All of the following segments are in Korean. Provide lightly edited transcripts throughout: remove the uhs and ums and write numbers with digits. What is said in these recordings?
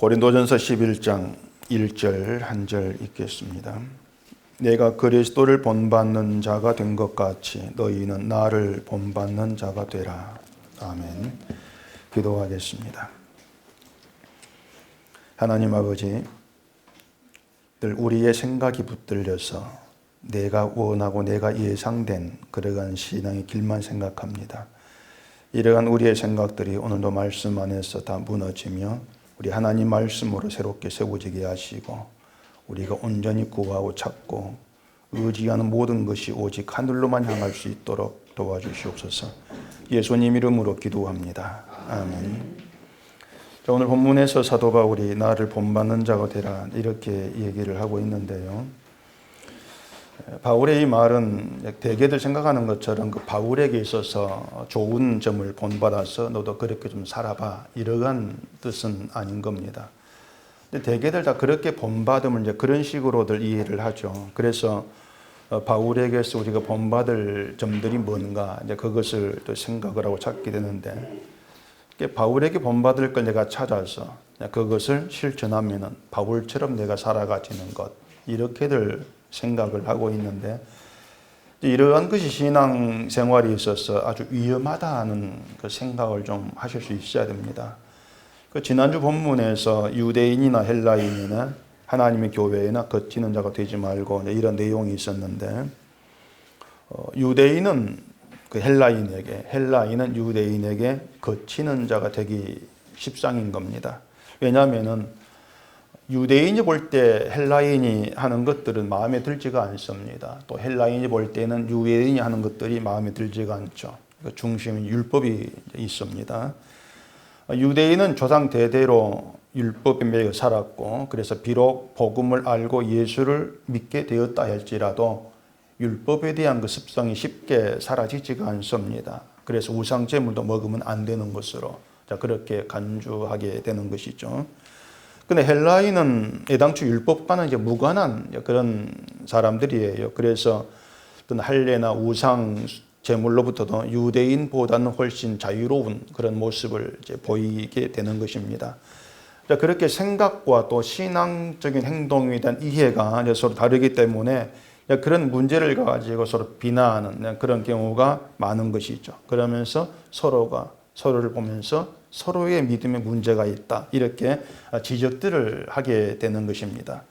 고린도전서 11장 1절 한 절 읽겠습니다. 내가 그리스도를 본받는 자가 된 것 같이 너희는 나를 본받는 자가 되라. 아멘. 기도하겠습니다. 하나님 아버지, 늘 우리의 생각이 붙들려서 내가 원하고 내가 예상된 그러한 신앙의 길만 생각합니다. 이러한 우리의 생각들이 오늘도 말씀 안에서 다 무너지며 우리 하나님 말씀으로 새롭게 세워지게 하시고 우리가 온전히 구하고 찾고 의지하는 모든 것이 오직 하늘로만 향할 수 있도록 도와주시옵소서. 예수님 이름으로 기도합니다. 아멘. 자, 오늘 본문에서 사도 바울이 나를 본받는 자가 되라 이렇게 얘기를 하고 있는데요. 바울의 이 말은 대개들 생각하는 것처럼 그 바울에게 있어서 좋은 점을 본받아서 너도 그렇게 좀 살아봐 이러한 뜻은 아닌 겁니다. 근데 대개들 다 그렇게 본받음을 이제 그런 식으로들 이해를 하죠. 그래서 바울에게서 우리가 본받을 점들이 뭔가 이제 그것을 또 생각을 하고 찾게 되는데 바울에게 본받을 걸 내가 찾아서 그것을 실천하면은 바울처럼 내가 살아가지는 것 이렇게들 생각을 하고 있는데 이러한 것이 신앙생활에 있어서 아주 위험하다는 그 생각을 좀 하실 수 있어야 됩니다. 그 지난주 본문에서 유대인이나 헬라인이나 하나님의 교회나 거치는 자가 되지 말고 이런 내용이 있었는데 유대인은 그 헬라인에게, 헬라인은 유대인에게 거치는 자가 되기 십상인 겁니다. 왜냐하면은 유대인이 볼 때 헬라인이 하는 것들은 마음에 들지가 않습니다. 또 헬라인이 볼 때는 유대인이 하는 것들이 마음에 들지가 않죠. 중심인 율법이 있습니다. 유대인은 조상 대대로 율법에 매여 살았고 그래서 비록 복음을 알고 예수를 믿게 되었다 할지라도 율법에 대한 그 습성이 쉽게 사라지지가 않습니다. 그래서 우상 제물도 먹으면 안 되는 것으로 그렇게 간주하게 되는 것이죠. 근데 헬라인은 애당초 율법과는 이제 무관한 그런 사람들이에요. 그래서 어떤 할례나 우상 제물로부터도 유대인보다는 훨씬 자유로운 그런 모습을 이제 보이게 되는 것입니다. 자, 그렇게 생각과 또 신앙적인 행동에 대한 이해가 이제 서로 다르기 때문에 그런 문제를 가지고 서로 비난하는 그런 경우가 많은 것이죠. 그러면서 서로가 서로를 보면서 서로의 믿음에 문제가 있다 이렇게 지적들을 하게 되는 것입니다.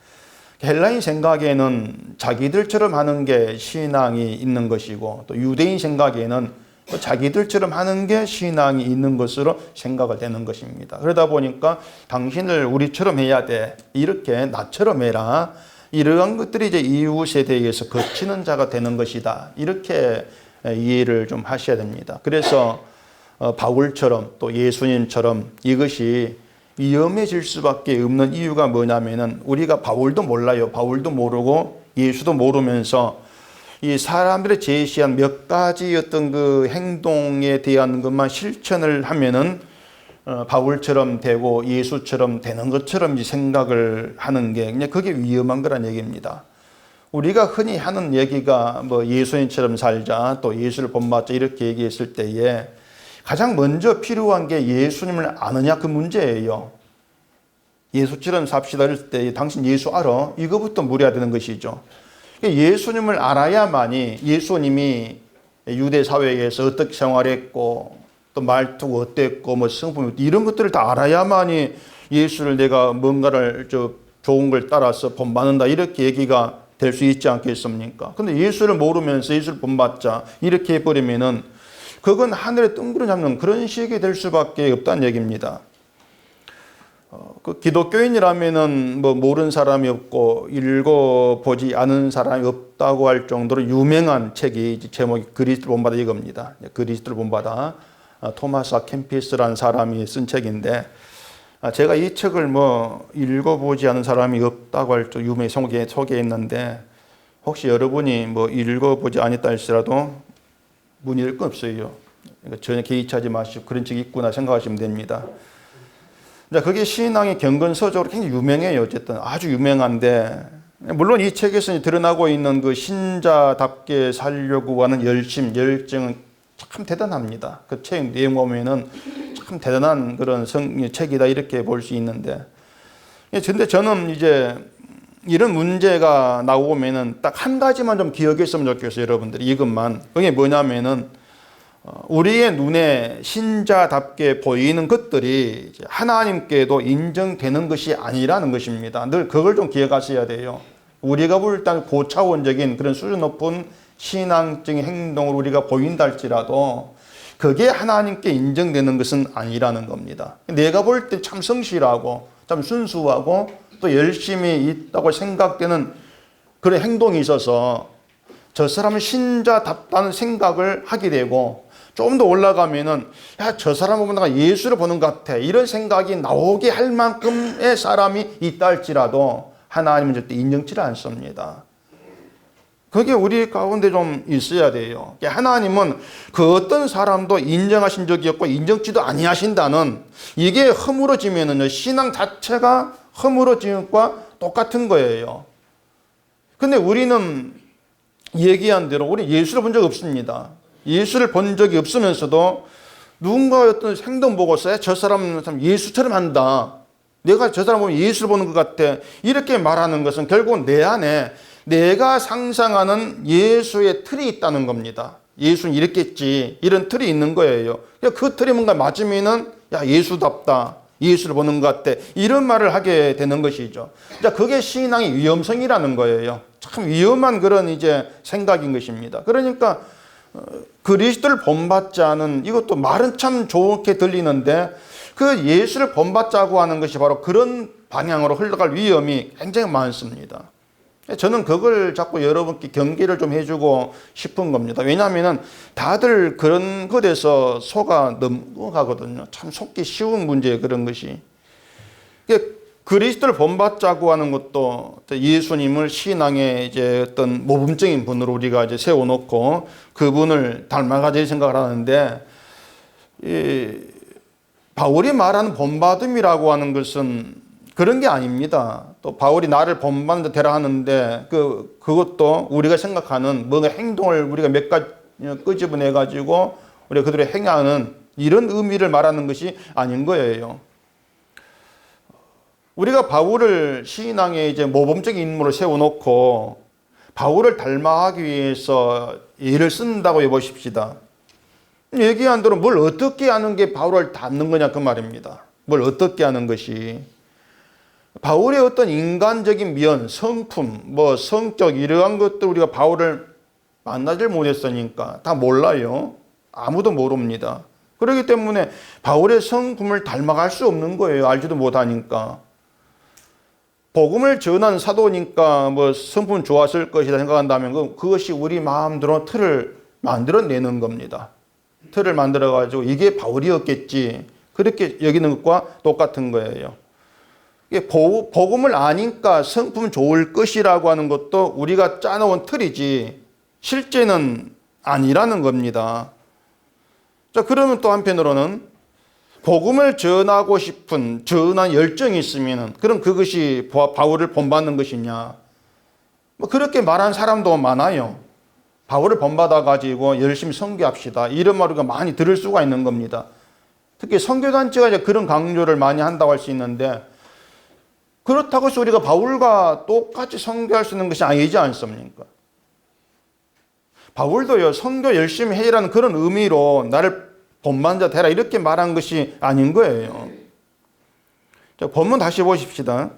헬라인 생각에는 자기들처럼 하는 게 신앙이 있는 것이고 또 유대인 생각에는 또 자기들처럼 하는 게 신앙이 있는 것으로 생각을 되는 것입니다. 그러다 보니까 당신을 우리처럼 해야 돼 이렇게 나처럼 해라 이러한 것들이 이제 이웃에 대해서 거치는 자가 되는 것이다 이렇게 이해를 좀 하셔야 됩니다. 그래서 바울처럼 또 예수님처럼 이것이 위험해질 수밖에 없는 이유가 뭐냐면은 우리가 바울도 몰라요. 바울도 모르고 예수도 모르면서 이 사람들이 제시한 몇 가지 어떤 그 행동에 대한 것만 실천을 하면은 바울처럼 되고 예수처럼 되는 것처럼 생각을 하는 게 그냥 그게 위험한 거란 얘기입니다. 우리가 흔히 하는 얘기가 뭐 예수님처럼 살자 또 예수를 본받자 이렇게 얘기했을 때에 가장 먼저 필요한 게 예수님을 아느냐 그 문제예요. 예수처럼 삽시다 할 때 당신 예수 알아? 이거부터 물어야 되는 것이죠. 예수님을 알아야만이 예수님이 유대 사회에서 어떻게 생활했고 또 말투가 어땠고 뭐 성품 이런 것들을 다 알아야만이 예수를 내가 뭔가를 좋은 걸 따라서 본받는다 이렇게 얘기가 될 수 있지 않겠습니까? 근데 예수를 모르면서 예수를 본받자 이렇게 해버리면은 그건 하늘에 뜬구름 잡는 그런 식이 될 수밖에 없다는 얘기입니다. 그 기독교인이라면은 뭐 모르는 사람이 없고 읽어보지 않은 사람이 없다고 할 정도로 유명한 책이 제목이 그리스도를 본받아 이겁니다. 그리스도를 본받아 토마스 아 캠피스라는 사람이 쓴 책인데 제가 이 책을 뭐 읽어보지 않은 사람이 없다고 할 정도 유명히 소개했는데 혹시 여러분이 뭐 읽어보지 않았다 할지라도 문의될 건 없어요. 그러니까 전혀 개의치하지 마시고 그런 책이 있구나 생각하시면 됩니다. 그게 신앙의 경건서적으로 굉장히 유명해요. 어쨌든 아주 유명한데 물론 이 책에서 드러나고 있는 그 신자답게 살려고 하는 열심, 열정은 참 대단합니다. 그 책 내용 보면은 참 대단한 그런 책이다 이렇게 볼 수 있는데 근데 저는 이제 이런 문제가 나오면은 딱 한 가지만 좀 기억했으면 좋겠어요, 여러분들이. 이것만. 그게 뭐냐면은 우리의 눈에 신자답게 보이는 것들이 하나님께도 인정되는 것이 아니라는 것입니다. 늘 그걸 좀 기억하셔야 돼요. 우리가 볼 때 고차원적인 그런 수준 높은 신앙적인 행동을 우리가 보인다 할지라도 그게 하나님께 인정되는 것은 아니라는 겁니다. 내가 볼 때 참 성실하고 참 순수하고 또 열심히 있다고 생각되는 그런 행동이 있어서 저 사람은 신자답다는 생각을 하게 되고 좀 더 올라가면은 야, 저 사람 보면 내가 예수를 보는 것 같아 이런 생각이 나오게 할 만큼의 사람이 있다 할지라도 하나님은 절대 인정치를 않습니다. 그게 우리 가운데 좀 있어야 돼요. 하나님은 그 어떤 사람도 인정하신 적이 없고 인정치도 아니하신다는 이게 허물어지면은요 신앙 자체가 허물어지는 것과 똑같은 거예요. 근데 우리는 얘기한 대로 우리 예수를 본 적 없습니다. 예수를 본 적이 없으면서도 누군가 어떤 행동 보고서 저 사람은 참 예수처럼 한다. 내가 저 사람 보면 예수를 보는 것 같아. 이렇게 말하는 것은 결국은 내 안에 내가 상상하는 예수의 틀이 있다는 겁니다. 예수는 이랬겠지. 이런 틀이 있는 거예요. 그 틀이 뭔가 맞으면은 야, 예수답다. 예수를 보는 것 같아. 이런 말을 하게 되는 것이죠. 자, 그게 신앙의 위험성이라는 거예요. 참 위험한 그런 이제 생각인 것입니다. 그러니까 그리스도를 본받지 않은 이것도 말은 참 좋게 들리는데 그 예수를 본받자고 하는 것이 바로 그런 방향으로 흘러갈 위험이 굉장히 많습니다. 저는 그걸 자꾸 여러분께 경계를 좀 해주고 싶은 겁니다. 왜냐하면 다들 그런 것에서 속아 넘어가거든요. 참 속기 쉬운 문제예요, 그런 것이. 그리스도를 본받자고 하는 것도 예수님을 신앙의 이제 어떤 모범적인 분으로 우리가 이제 세워놓고 그분을 닮아가자 생각을 하는데, 바울이 말하는 본받음이라고 하는 것은 그런 게 아닙니다. 또 바울이 나를 본받는 데 되라 하는데 그것도 우리가 생각하는 뭔가 행동을 우리가 몇 가지 끄집어내 가지고 우리가 그대로 행하는 이런 의미를 말하는 것이 아닌 거예요. 우리가 바울을 신앙의 이제 모범적인 인물로 세워놓고 바울을 닮아가기 위해서 예를 쓴다고 해보십시다. 얘기한 대로 뭘 어떻게 하는 게 바울을 닮는 거냐 그 말입니다. 뭘 어떻게 하는 것이. 바울의 어떤 인간적인 면, 성품, 뭐 성격 이러한 것들 우리가 바울을 만나질 못했으니까 다 몰라요. 아무도 모릅니다. 그렇기 때문에 바울의 성품을 닮아갈 수 없는 거예요. 알지도 못하니까. 복음을 전한 사도니까 뭐 성품 좋았을 것이다 생각한다면 그것이 우리 마음대로 틀을 만들어내는 겁니다. 틀을 만들어가지고 이게 바울이었겠지. 그렇게 여기는 것과 똑같은 거예요. 복음을 아니까 성품 좋을 것이라고 하는 것도 우리가 짜놓은 틀이지 실제는 아니라는 겁니다. 자, 그러면 또 한편으로는 복음을 전하고 싶은 전한 열정이 있으면 그럼 그것이 바울을 본받는 것이냐. 뭐 그렇게 말하는 사람도 많아요. 바울을 본받아가지고 열심히 선교합시다. 이런 말을 많이 들을 수가 있는 겁니다. 특히 선교단체가 이제 그런 강조를 많이 한다고 할 수 있는데 그렇다고 해서 우리가 바울과 똑같이 선교할 수 있는 것이 아니지 않습니까? 바울도요, 선교 열심히 해라는 그런 의미로 나를 본받는 자 되라 이렇게 말한 것이 아닌 거예요. 자, 본문 다시 보십시다.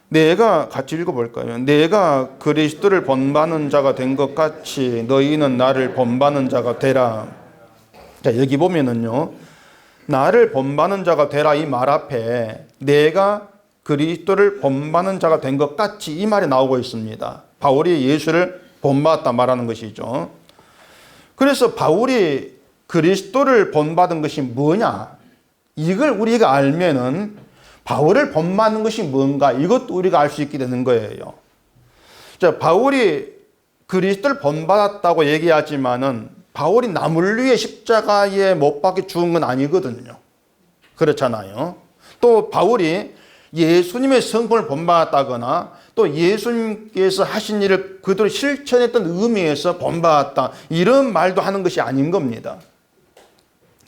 내가 같이 읽어볼까요? 내가 그리스도를 본받는 자가 된 것 같이 너희는 나를 본받는 자가 되라. 자, 여기 보면은요, 나를 본받는 자가 되라 이 말 앞에 내가 그리스도를 본받는 자가 된 것 같이 이 말이 나오고 있습니다. 바울이 예수를 본받았다 말하는 것이죠. 그래서 바울이 그리스도를 본받은 것이 뭐냐? 이걸 우리가 알면은 바울을 본받는 것이 뭔가 이것도 우리가 알 수 있게 되는 거예요. 자, 바울이 그리스도를 본받았다고 얘기하지만은 바울이 남을 위해 십자가에 못 박혀 죽은 건 아니거든요. 그렇잖아요. 또 바울이 예수님의 성품을 본받았다거나 또 예수님께서 하신 일을 그대로 실천했던 의미에서 본받았다 이런 말도 하는 것이 아닌 겁니다.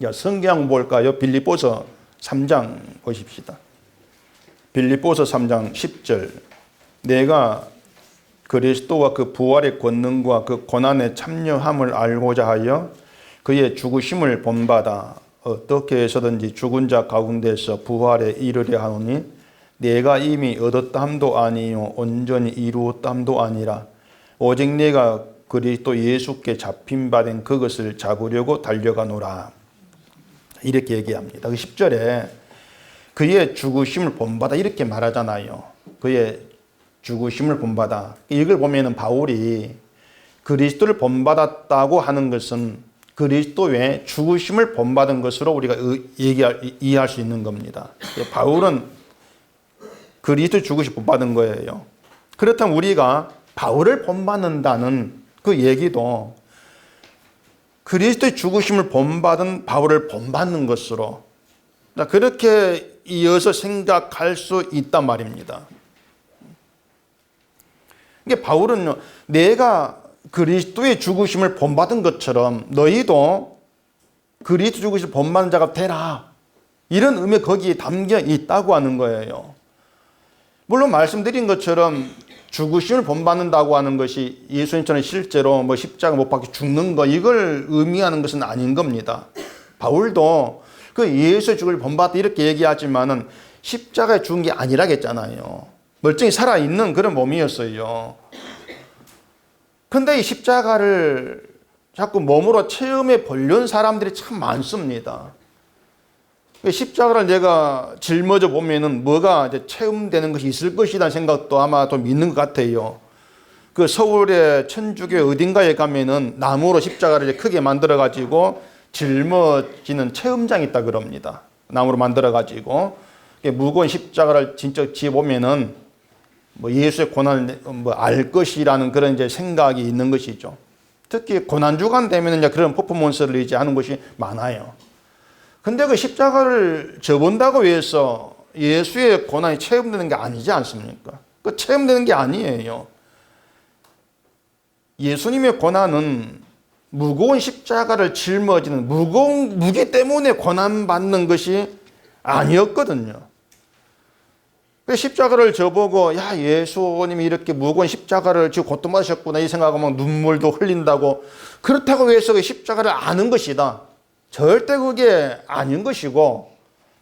야, 성경 볼까요? 빌립보서 3장 보십시다. 빌립보서 3장 10절 내가 그리스도와 그 부활의 권능과 그 고난에 참여함을 알고자 하여 그의 죽으심을 본받아 어떻게 해서든지 죽은 자 가운데서 부활에 이르려 하노니 내가 이미 얻었담도 아니요 온전히 이루었담도 아니라 오직 내가 그리스도 예수께 잡힌 바 된 그것을 잡으려고 달려가노라. 이렇게 얘기합니다. 그 10절에 그의 죽으심을 본받아 이렇게 말하잖아요. 그의 죽으심을 본받아. 이걸 보면은 바울이 그리스도를 본받았다고 하는 것은 그리스도의 죽으심을 본받은 것으로 우리가 이해할 수 있는 겁니다. 바울은 그리스도 죽으심 본받은 거예요. 그렇다면 우리가 바울을 본받는다는 그 얘기도 그리스도의 죽으심을 본받은 바울을 본받는 것으로 그렇게 이어서 생각할 수 있단 말입니다. 이게 바울은요, 내가 그리스도의 죽으심을 본받은 것처럼 너희도 그리스도 죽으심을 본받는 자가 되라. 이런 의미 거기에 담겨 있다고 하는 거예요. 물론 말씀드린 것처럼 죽으심을 본받는다고 하는 것이 예수님처럼 실제로 뭐 십자가 못 박혀 죽는 거 이걸 의미하는 것은 아닌 겁니다. 바울도 그 예수의 죽을 본받다 이렇게 얘기하지만은 십자가에 죽은 게 아니라겠잖아요. 멀쩡히 살아있는 그런 몸이었어요. 근데 이 십자가를 자꾸 몸으로 체험해 보려는 사람들이 참 많습니다. 십자가를 내가 짊어져 보면은 뭐가 이제 체험되는 것이 있을 것이라는 생각도 아마 좀 있는 것 같아요. 그 서울의 천주교 어딘가에 가면은 나무로 십자가를 이제 크게 만들어 가지고 짊어지는 체험장이 있다 그럽니다. 나무로 만들어 가지고 무거운 십자가를 진짜 지어 보면은 뭐 예수의 고난을 뭐 알 것이라는 그런 이제 생각이 있는 것이죠. 특히 고난 주간 되면은 이제 그런 퍼포먼스를 이제 하는 것이 많아요. 근데 그 십자가를 져본다고 해서 예수의 고난이 체험되는 게 아니지 않습니까? 그 체험되는 게 아니에요. 예수님의 고난은 무거운 십자가를 짊어지는 무거운 무게 때문에 고난받는 것이 아니었거든요. 십자가를 져보고 야 예수님이 이렇게 무거운 십자가를 지고 고통받으셨구나 이 생각하고 막 눈물도 흘린다고 그렇다고 해서 그 십자가를 아는 것이다. 절대 그게 아닌 것이고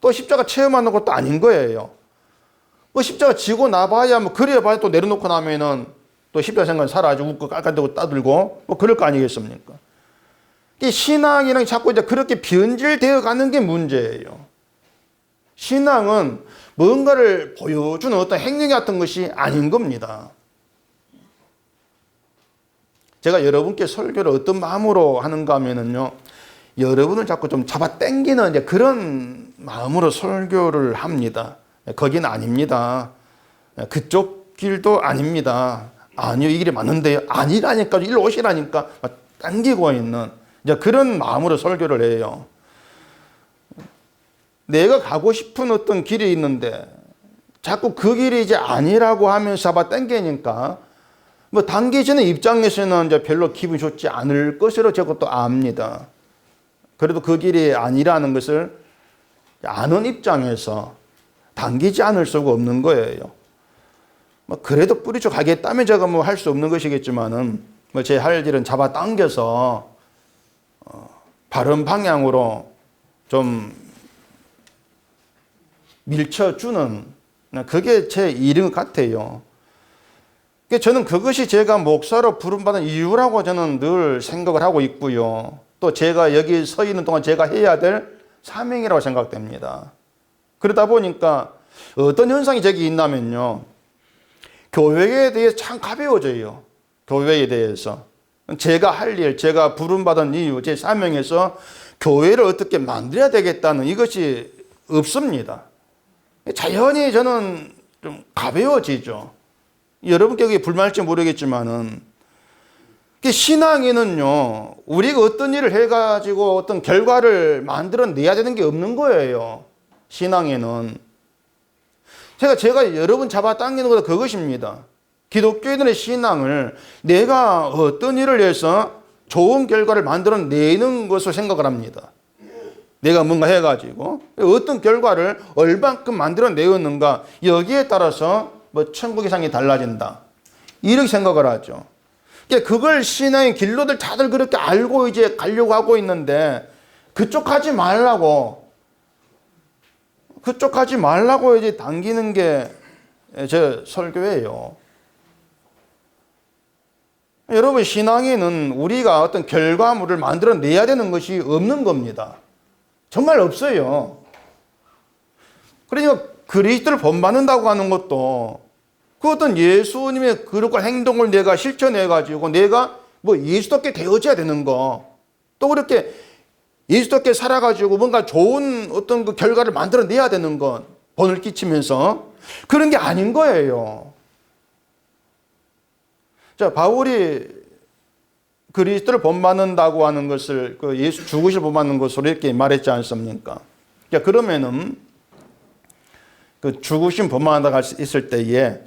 또 십자가 체험하는 것도 아닌 거예요. 뭐 십자가 지고 나봐야 뭐 그래야 봐야 또 내려놓고 나면은 또 십자가 생각은 사라지고 웃고 깔깔대고 따들고 뭐 그럴 거 아니겠습니까? 이 신앙이랑 자꾸 이제 그렇게 변질되어 가는 게 문제예요. 신앙은 뭔가를 보여주는 어떤 행위 같은 것이 아닌 겁니다. 제가 여러분께 설교를 어떤 마음으로 하는가 하면은요, 여러분을 자꾸 좀 잡아 당기는 이제 그런 마음으로 설교를 합니다. 거긴 아닙니다. 그쪽 길도 아닙니다. 아니요, 이 길이 맞는데요. 아니라니까, 일로 오시라니까 당기고 있는 이제 그런 마음으로 설교를 해요. 내가 가고 싶은 어떤 길이 있는데 자꾸 그 길이 이제 아니라고 하면서 잡아 당기니까 뭐 당기지는 입장에서는 이제 별로 기분이 좋지 않을 것으로 제가 또 압니다. 그래도 그 길이 아니라는 것을 아는 입장에서 당기지 않을 수가 없는 거예요. 뭐 그래도 뿌리쳐 가겠다면 제가 뭐 할 수 없는 것이겠지만은 뭐 제 할 일은 잡아 당겨서 바른 방향으로 좀 밀쳐주는 그게 제 일인 것 같아요. 저는 그것이 제가 목사로 부름받은 이유라고 저는 늘 생각을 하고 있고요. 또 제가 여기 서 있는 동안 제가 해야 될 사명이라고 생각됩니다. 그러다 보니까 어떤 현상이 저기 있냐면요. 교회에 대해서 참 가벼워져요. 교회에 대해서. 제가 할 일, 제가 부름받은 이유, 제 사명에서 교회를 어떻게 만들어야 되겠다는 이것이 없습니다. 자연히 저는 좀 가벼워지죠. 여러분께 그게 불만일지 모르겠지만은 신앙에는요, 우리가 어떤 일을 해가지고 어떤 결과를 만들어내야 되는 게 없는 거예요. 신앙에는. 제가 여러분 잡아당기는 것도 그것입니다. 기독교인들의 신앙을 내가 어떤 일을 해서 좋은 결과를 만들어내는 것으로 생각을 합니다. 내가 뭔가 해가지고 어떤 결과를 얼만큼 만들어내었는가, 여기에 따라서 뭐 천국의 상이 달라진다, 이렇게 생각을 하죠. 그러니까 그걸 신앙의 길로들 다들 그렇게 알고 이제 가려고 하고 있는데, 그쪽 하지 말라고 이제 당기는 게 제 설교예요. 여러분, 신앙에는 우리가 어떤 결과물을 만들어내야 되는 것이 없는 겁니다. 정말 없어요. 그러니까 그리스도를 본받는다고 하는 것도 그 어떤 예수님의 그릇과 행동을 내가 실천해가지고 내가 뭐 예수답게 되어져야 되는 거, 또 그렇게 예수답게 살아가지고 뭔가 좋은 어떤 그 결과를 만들어내야 되는 것, 본을 끼치면서 그런 게 아닌 거예요. 자, 바울이 그리스도를 본받는다고 하는 것을, 그 예수 죽으실 본받는 것으로 이렇게 말했지 않습니까? 자, 그러면은 그 죽으심 본받는다고 했을 때에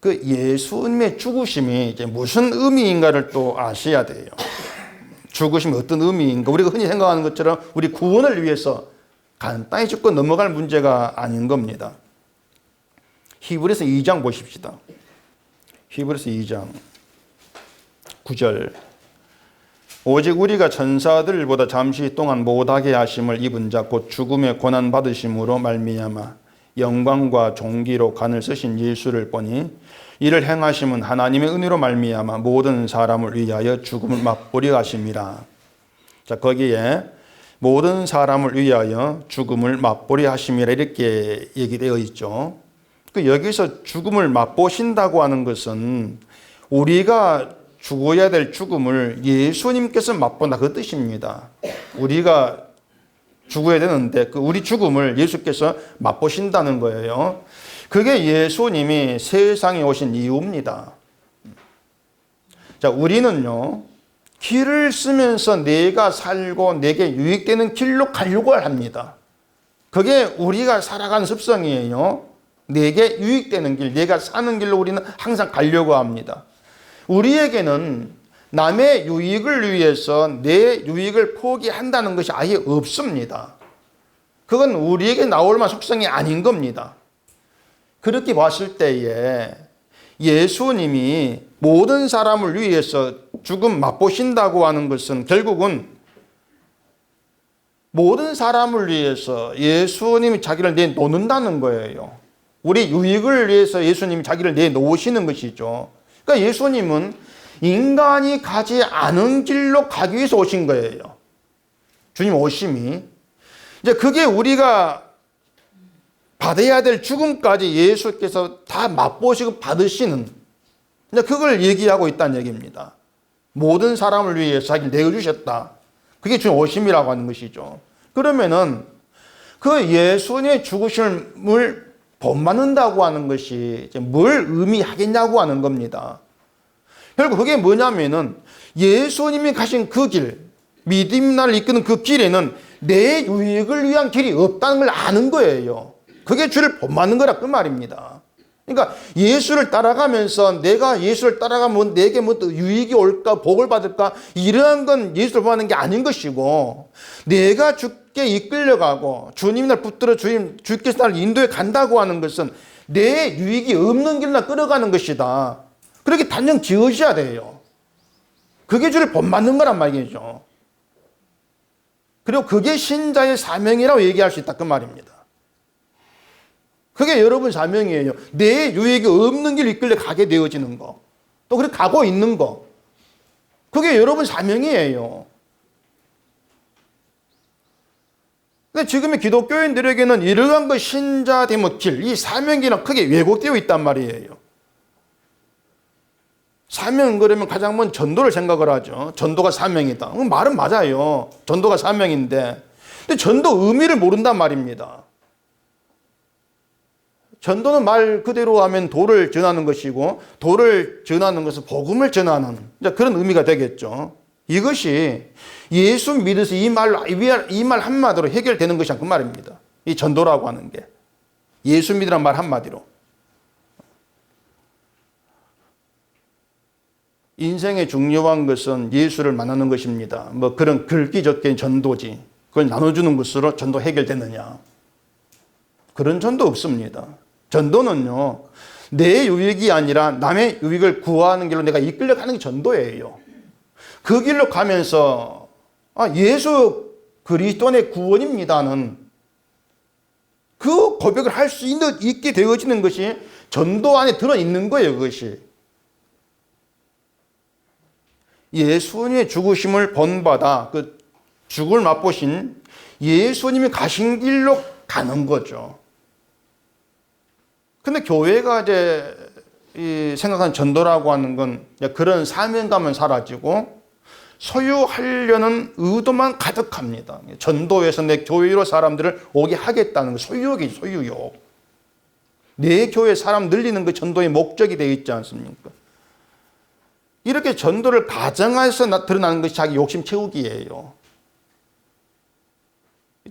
그 예수님의 죽으심이 이제 무슨 의미인가를 또 아셔야 돼요. 죽으심이 어떤 의미인가? 우리가 흔히 생각하는 것처럼 우리 구원을 위해서 간단히 죽고 넘어갈 문제가 아닌 겁니다. 히브리서 2장 보십시다. 히브리서 2장 9절. 오직 우리가 천사들보다 잠시 동안 못하게 하심을 입은 자 곧 죽음의 고난 받으심으로 말미암아 영광과 존귀로 간을 쓰신 예수를 보니 이를 행하심은 하나님의 은혜로 말미암아 모든 사람을 위하여 죽음을 맛보려 하심이라. 자, 거기에 모든 사람을 위하여 죽음을 맛보려 하심이라 이렇게 얘기되어 있죠. 그 여기서 죽음을 맛보신다고 하는 것은 우리가 죽어야 될 죽음을 예수님께서 맛본다, 그 뜻입니다. 우리가 죽어야 되는데 그 우리 죽음을 예수께서 맛보신다는 거예요. 그게 예수님이 세상에 오신 이유입니다. 자, 우리는요, 길을 쓰면서 내가 살고 내게 유익되는 길로 가려고 합니다. 그게 우리가 살아가는 습성이에요. 내게 유익되는 길, 내가 사는 길로 우리는 항상 가려고 합니다. 우리에게는 남의 유익을 위해서 내 유익을 포기한다는 것이 아예 없습니다. 그건 우리에게 나올 만한 속성이 아닌 겁니다. 그렇게 봤을 때에 예수님이 모든 사람을 위해서 죽음 맛보신다고 하는 것은 결국은 모든 사람을 위해서 예수님이 자기를 내놓는다는 거예요. 우리 유익을 위해서 예수님이 자기를 내놓으시는 것이죠. 그러니까 예수님은 인간이 가지 않은 길로 가기 위해서 오신 거예요. 주님 오심이. 이제 그게 우리가 받아야 될 죽음까지 예수께서 다 맛보시고 받으시는, 이제 그걸 얘기하고 있다는 얘기입니다. 모든 사람을 위해서 자기를 내어주셨다. 그게 주님 오심이라고 하는 것이죠. 그러면은 그 예수님의 죽으심을 본받는다고 하는 것이 뭘 의미하겠냐고 하는 겁니다. 결국 그게 뭐냐면은 예수님이 가신 그 길, 믿음이 나를 이끄는 그 길에는 내 유익을 위한 길이 없다는 걸 아는 거예요. 그게 주를 본받는 거라 그 말입니다. 그러니까 예수를 따라가면서 내가 예수를 따라가면 내게 뭐 유익이 올까, 복을 받을까, 이러한 건 예수를 본받는 게 아닌 것이고, 내가 주께 이끌려가고 주님이 날 붙들어 주께서 나를 인도해 간다고 하는 것은 내 유익이 없는 길로 끌어가는 것이다. 그렇게 단정 지으셔야 돼요. 그게 주를 본받는 거란 말이죠. 그리고 그게 신자의 사명이라고 얘기할 수 있다 그 말입니다. 그게 여러분 사명이에요. 내 유익이 없는 길을 이끌려 가게 되어지는 거, 또 그렇게 가고 있는 거, 그게 여러분 사명이에요. 근데 지금의 기독교인들에게는 이러한 그 신자 되면 길, 이 사명이랑 크게 왜곡되어 있단 말이에요. 사명 그러면 가장 먼저 전도를 생각을 하죠. 전도가 사명이다. 말은 맞아요. 전도가 사명인데, 근데 전도 의미를 모른단 말입니다. 전도는 말 그대로 하면 도를 전하는 것이고, 도를 전하는 것은 복음을 전하는 그런 의미가 되겠죠. 이것이 예수 믿어서 이 말 한마디로 해결되는 것이 그 말입니다. 이 전도라고 하는 게 예수 믿으란 말 한마디로. 인생의 중요한 것은 예수를 만나는 것입니다. 뭐 그런 긁기적인 전도지. 그걸 나눠주는 것으로 전도 해결되느냐? 그런 전도 없습니다. 전도는요, 내 유익이 아니라 남의 유익을 구하는 길로 내가 이끌려가는 게 전도예요. 그 길로 가면서 예수 그리스도의 구원입니다는 그 고백을 할 수 있게 되어지는 것이 전도 안에 들어있는 거예요. 그것이 예수님의 죽으심을 본받아 그 죽을 맛보신 예수님이 가신 길로 가는 거죠. 근데 교회가 이제 생각하는 전도라고 하는 건 그런 사명감은 사라지고 소유하려는 의도만 가득합니다. 전도해서 내 교회로 사람들을 오게 하겠다는 거, 소유욕이 소유욕. 내 교회 사람 늘리는 그 전도의 목적이 되어 있지 않습니까? 이렇게 전도를 가정해서 드러나는 것이 자기 욕심 채우기예요.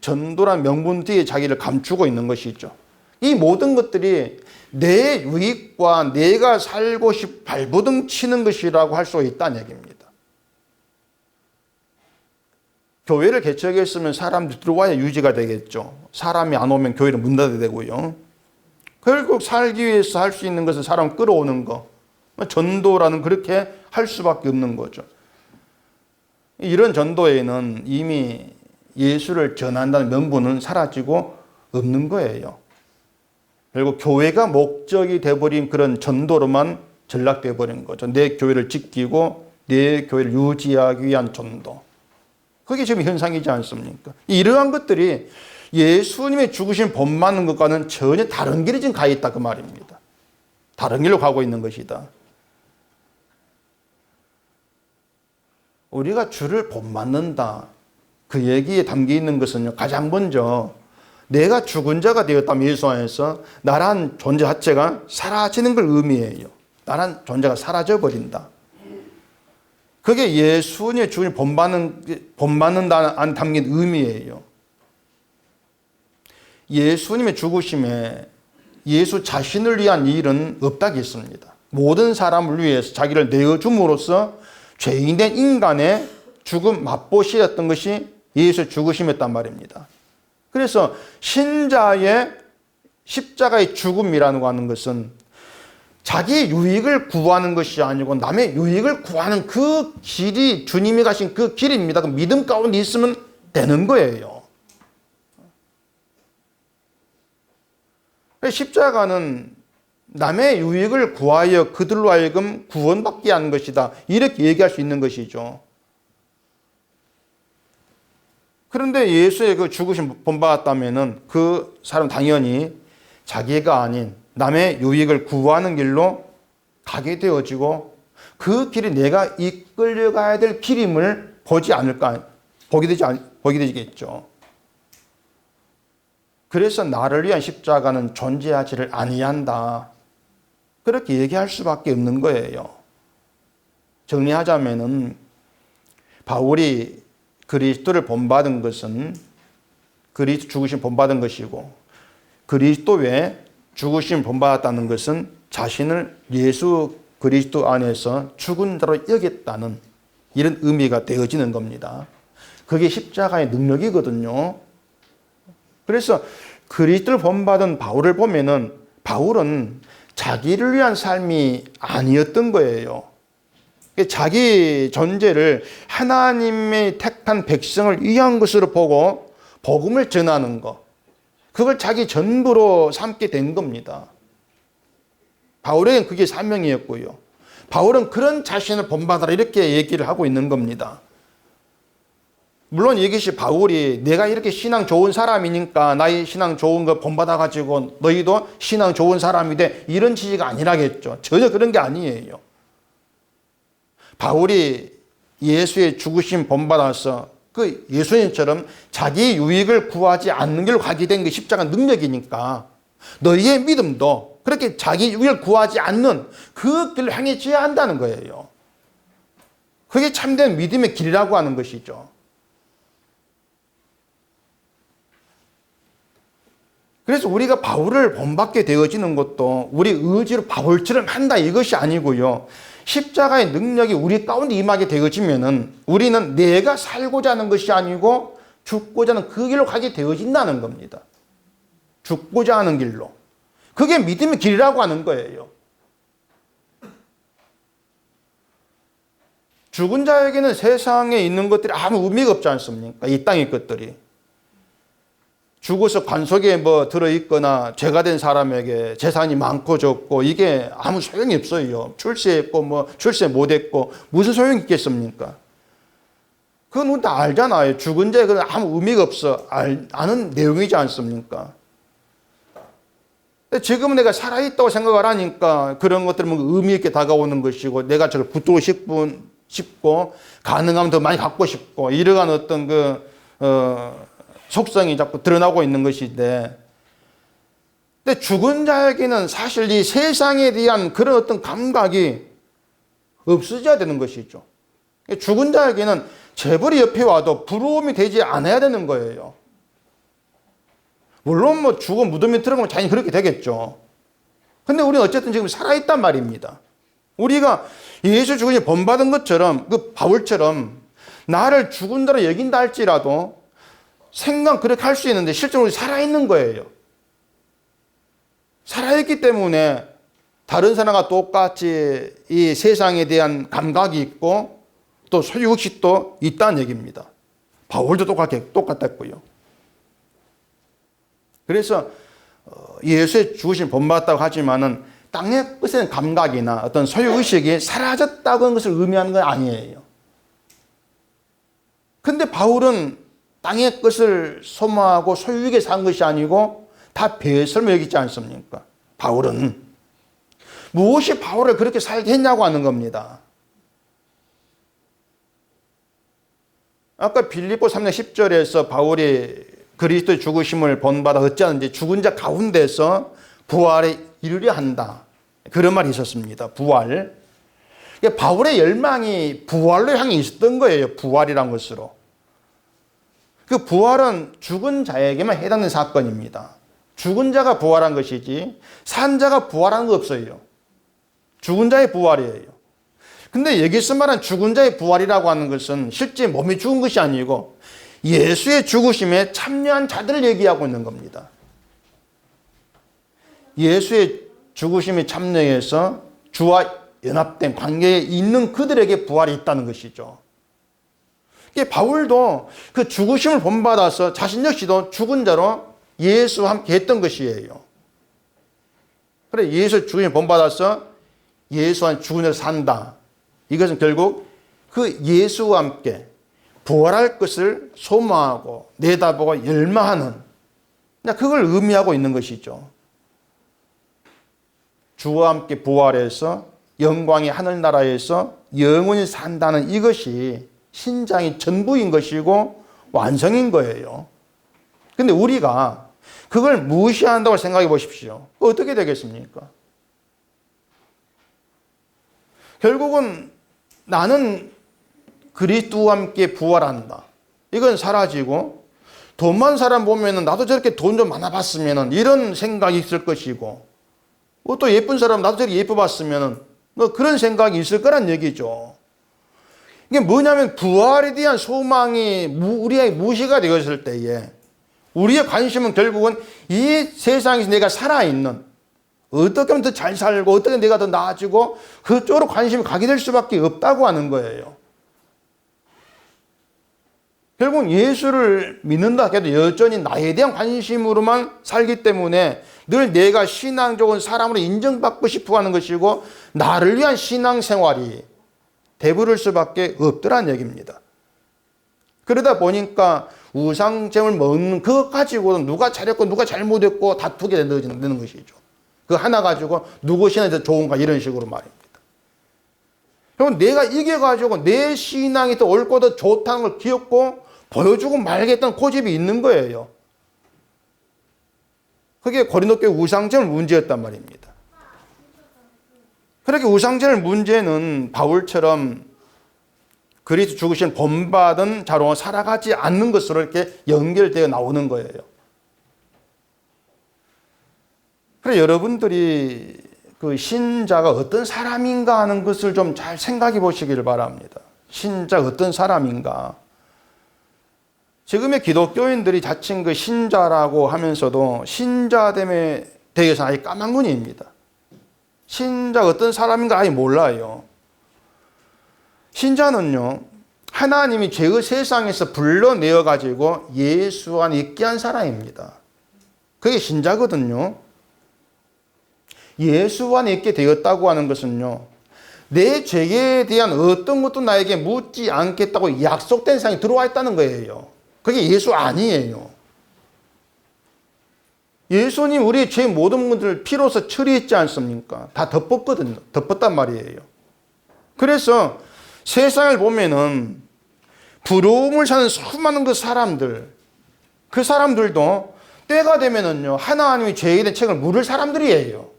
전도란 명분 뒤에 자기를 감추고 있는 것이죠. 이 모든 것들이 내 유익과 내가 살고 발버둥 치는 것이라고 할 수 있다는 얘기입니다. 교회를 개척했으면 사람들이 들어와야 유지가 되겠죠. 사람이 안 오면 교회를 문 닫아야 되고요. 결국 살기 위해서 할 수 있는 것은 사람 끌어오는 거. 전도라는 그렇게 할 수밖에 없는 거죠. 이런 전도에는 이미 예수를 전한다는 명분은 사라지고 없는 거예요. 결국 교회가 목적이 되어버린 그런 전도로만 전락되어 버린 거죠. 내 교회를 지키고 내 교회를 유지하기 위한 전도. 그게 지금 현상이지 않습니까? 이러한 것들이 예수님의 죽으신 본받는 것과는 전혀 다른 길이 지금 가 있다 그 말입니다. 다른 길로 가고 있는 것이다. 우리가 주를 본받는다. 그 얘기에 담겨 있는 것은요, 가장 먼저 내가 죽은 자가 되었다면 예수 안에서 나란 존재 자체가 사라지는 걸 의미해요. 나란 존재가 사라져 버린다. 그게 예수님의 죽음을 본받는다 안 담긴 의미예요. 예수님의 죽으심에 예수 자신을 위한 일은 없다겠습니다. 모든 사람을 위해서 자기를 내어줌으로써 죄인된 인간의 죽음 맛보시였던 것이 예수의 죽으심이었단 말입니다. 그래서 신자의 십자가의 죽음이라는 거 하는 것은 자기 유익을 구하는 것이 아니고 남의 유익을 구하는 그 길이 주님이 가신 그 길입니다. 그 믿음 가운데 있으면 되는 거예요. 십자가는 남의 유익을 구하여 그들로 하여금 구원받게 하는 것이다. 이렇게 얘기할 수 있는 것이죠. 그런데 예수의 그 죽으심 본받았다면은 그 사람 당연히 자기가 아닌 남의 유익을 구하는 길로 가게 되어지고 그 길이 내가 이끌려가야 될 길임을 보지 않을까, 보게 되겠죠. 그래서 나를 위한 십자가는 존재하지를 아니한다. 그렇게 얘기할 수밖에 없는 거예요. 정리하자면은 바울이 그리스도를 본받은 것은 그리스도 죽으심 본받은 것이고 그리스도 외에 죽으심 본받았다는 것은 자신을 예수 그리스도 안에서 죽은 자로 여겼다는 이런 의미가 되어지는 겁니다. 그게 십자가의 능력이거든요. 그래서 그리스도를 본받은 바울을 보면은 바울은 자기를 위한 삶이 아니었던 거예요. 자기 존재를 하나님의 택한 백성을 위한 것으로 보고 복음을 전하는 것, 그걸 자기 전부로 삼게 된 겁니다. 바울에겐 그게 사명이었고요. 바울은 그런 자신을 본받아라 이렇게 얘기를 하고 있는 겁니다. 물론 이것이 바울이 내가 이렇게 신앙 좋은 사람이니까 나의 신앙 좋은 거 본받아가지고 너희도 신앙 좋은 사람이 돼 이런 취지가 아니라겠죠. 전혀 그런 게 아니에요. 바울이 예수의 죽으심 본받아서 그 예수님처럼 자기 유익을 구하지 않는 길로 가게 된 게 십자가 능력이니까 너희의 믿음도 그렇게 자기 유익을 구하지 않는 그 길을 향해져야 한다는 거예요. 그게 참된 믿음의 길이라고 하는 것이죠. 그래서 우리가 바울을 본받게 되어지는 것도 우리 의지로 바울처럼 한다 이것이 아니고요. 십자가의 능력이 우리 가운데 임하게 되어지면은 우리는 내가 살고자 하는 것이 아니고 죽고자 하는 그 길로 가게 되어진다는 겁니다. 죽고자 하는 길로. 그게 믿음의 길이라고 하는 거예요. 죽은 자에게는 세상에 있는 것들이 아무 의미가 없지 않습니까? 이 땅의 것들이. 죽어서 관속에 뭐 들어있거나 죄가 된 사람에게 재산이 많고 적고 이게 아무 소용이 없어요. 출세했고 뭐 출세 못했고 무슨 소용이 있겠습니까? 그건 우리 다 알잖아요. 죽은 자에 그건 아무 의미가 없어. 아는 내용이지 않습니까? 지금은 내가 살아있다고 생각을 하니까 그런 것들은 의미 있게 다가오는 것이고 내가 저를 붙들고 싶고 가능하면 더 많이 갖고 싶고 이러한 어떤 속성이 자꾸 드러나고 있는 것인데, 근데 죽은 자에게는 사실 이 세상에 대한 그런 어떤 감각이 없어져야 되는 것이죠. 죽은 자에게는 재벌이 옆에 와도 부러움이 되지 않아야 되는 거예요. 물론 뭐 죽어 무덤에 들어가면 당연히 그렇게 되겠죠. 근데 우리는 어쨌든 지금 살아있단 말입니다. 우리가 예수 죽으니 본받은 것처럼 그 바울처럼 나를 죽은 자로 여긴다 할지라도 생각 그렇게 할 수 있는데 실제로 살아있는 거예요. 살아있기 때문에 다른 사람과 똑같이 이 세상에 대한 감각이 있고 또 소유의식도 있다는 얘기입니다. 바울도 똑같았고요. 그래서 예수의 죽으신 본받았다고 하지만은 땅의 것에 대한 감각이나 어떤 소유의식이 사라졌다고 하는 것을 의미하는 건 아니에요. 근데 바울은 땅의 것을 소모하고 소유에게 산 것이 아니고 다 배설로 여기지 않습니까? 바울은 무엇이 바울을 그렇게 살게 했냐고 하는 겁니다. 아까 빌립보 3장 10절에서 바울이 그리스도의 죽으심을 본받아 어찌하는지 죽은 자 가운데서 부활에 이르려 한다. 그런 말이 있었습니다. 부활. 바울의 열망이 부활로 향해 있었던 거예요. 부활이란 것으로. 그 부활은 죽은 자에게만 해당되는 사건입니다. 죽은 자가 부활한 것이지 산 자가 부활한 거 없어요. 죽은 자의 부활이에요. 근데 여기서 말한 죽은 자의 부활이라고 하는 것은 실제 몸이 죽은 것이 아니고 예수의 죽으심에 참여한 자들을 얘기하고 있는 겁니다. 예수의 죽으심에 참여해서 주와 연합된 관계에 있는 그들에게 부활이 있다는 것이죠. 바울도 그 죽으심을 본받아서 자신 역시도 죽은 자로 예수와 함께 했던 것이에요. 그래, 예수 죽으심을 본받아서 예수와 죽은 자로 산다. 이것은 결국 그 예수와 함께 부활할 것을 소망하고 내다보고 열망하는 그걸 의미하고 있는 것이죠. 주와 함께 부활해서 영광의 하늘나라에서 영원히 산다는 이것이 신장의 전부인 것이고 완성인 거예요. 근데 우리가 그걸 무시한다고 생각해 보십시오. 어떻게 되겠습니까? 결국은 나는 그리스도와 함께 부활한다. 이건 사라지고 돈 많은 사람 보면은 나도 저렇게 돈 좀 많아 봤으면은 이런 생각이 있을 것이고 또 예쁜 사람 나도 저렇게 예뻐 봤으면은 그런 생각이 있을 거란 얘기죠. 이게 뭐냐면 부활에 대한 소망이 우리의 무시가 되었을 때에 우리의 관심은 결국은 이 세상에서 내가 살아있는 어떻게 하면 더 잘 살고 어떻게 내가 더 나아지고 그쪽으로 관심이 가게 될 수밖에 없다고 하는 거예요. 결국 예수를 믿는다 해도 여전히 나에 대한 관심으로만 살기 때문에 늘 내가 신앙적인 사람으로 인정받고 싶어 하는 것이고 나를 위한 신앙생활이 배부를 수밖에 없더란 얘기입니다. 그러다 보니까 우상잼을 먹는 그것 가지고는 누가 잘했고 누가 잘못했고 다투게 되는 것이죠. 그 하나 가지고 누구 신앙이 더 좋은가 이런 식으로 말입니다. 그럼 내가 이겨가지고 내 신앙이 더 옳고 더 좋다는 걸 기억고 보여주고 말겠다는 고집이 있는 거예요. 그게 고린도교회 우상제물 문제였단 말입니다. 그렇게 우상제물 문제는 바울처럼 그리스도 죽으신 본받은 자로 살아가지 않는 것으로 이렇게 연결되어 나오는 거예요. 그래서 여러분들이 그 신자가 어떤 사람인가 하는 것을 좀 잘 생각해 보시길 바랍니다. 신자가 어떤 사람인가. 지금의 기독교인들이 자칭 그 신자라고 하면서도 신자됨에 대해서 아예 까막눈이입니다. 신자가 어떤 사람인가 아예 몰라요. 신자는요, 하나님이 죄의 세상에서 불러내어 가지고 예수 안에 있게 한 사람입니다. 그게 신자거든요. 예수 안에 있게 되었다고 하는 것은요, 내 죄에 대한 어떤 것도 나에게 묻지 않겠다고 약속된 상이 들어와 있다는 거예요. 그게 예수 아니에요. 예수님 우리의 죄 모든 것들을 피로써 처리했지 않습니까? 다 덮었거든요. 덮었단 말이에요. 그래서 세상을 보면은 부러움을 사는 수많은 그 사람들도 때가 되면은요, 하나님이 죄에 대한 책임을 물을 사람들이에요.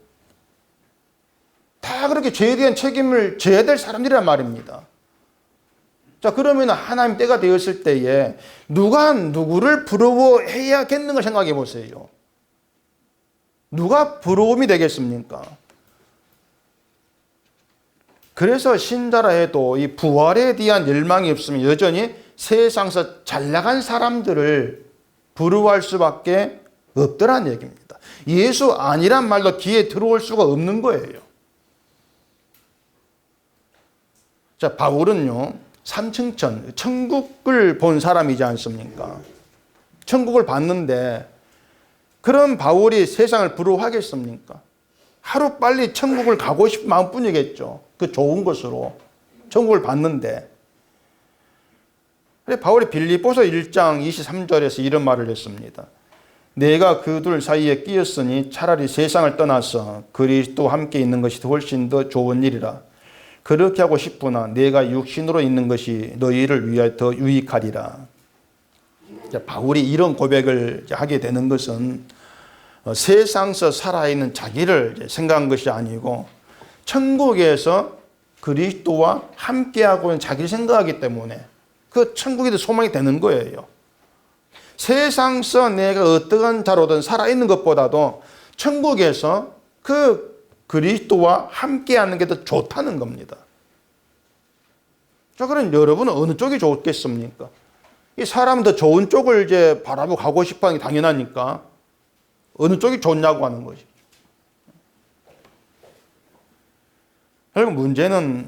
다 그렇게 죄에 대한 책임을 져야 될 사람들이란 말입니다. 자, 그러면 하나님 때가 되었을 때에 누가 누구를 부러워해야겠는가 생각해 보세요. 누가 부러움이 되겠습니까? 그래서 신자라 해도 이 부활에 대한 열망이 없으면 여전히 세상에서 잘 나간 사람들을 부러워할 수밖에 없더란 얘기입니다. 예수 아니란 말도 귀에 들어올 수가 없는 거예요. 자, 바울은요, 삼층천, 천국을 본 사람이지 않습니까? 천국을 봤는데 그런 바울이 세상을 부러워하겠습니까? 하루 빨리 천국을 가고 싶은 마음뿐이겠죠. 그 좋은 것으로 천국을 봤는데. 그래, 바울이 빌립보서 1장 23절에서 이런 말을 했습니다. 내가 그들 사이에 끼었으니 차라리 세상을 떠나서 그리스도와 함께 있는 것이 훨씬 더 좋은 일이라. 그렇게 하고 싶으나 내가 육신으로 있는 것이 너희를 위하여 더 유익하리라. 바울이 이런 고백을 하게 되는 것은 세상에서 살아있는 자기를 생각한 것이 아니고 천국에서 그리스도와 함께하고 있는 자기를 생각하기 때문에 그 천국이 더 소망이 되는 거예요. 세상에서 내가 어떠한 자로든 살아있는 것보다도 천국에서 그 그리스도와 함께하는 게 더 좋다는 겁니다. 자, 그럼 여러분은 어느 쪽이 좋겠습니까? 이 사람은 더 좋은 쪽을 이제 바라보고 가고 싶어 하는 게 당연하니까 어느 쪽이 좋냐고 하는 것이죠. 결국 문제는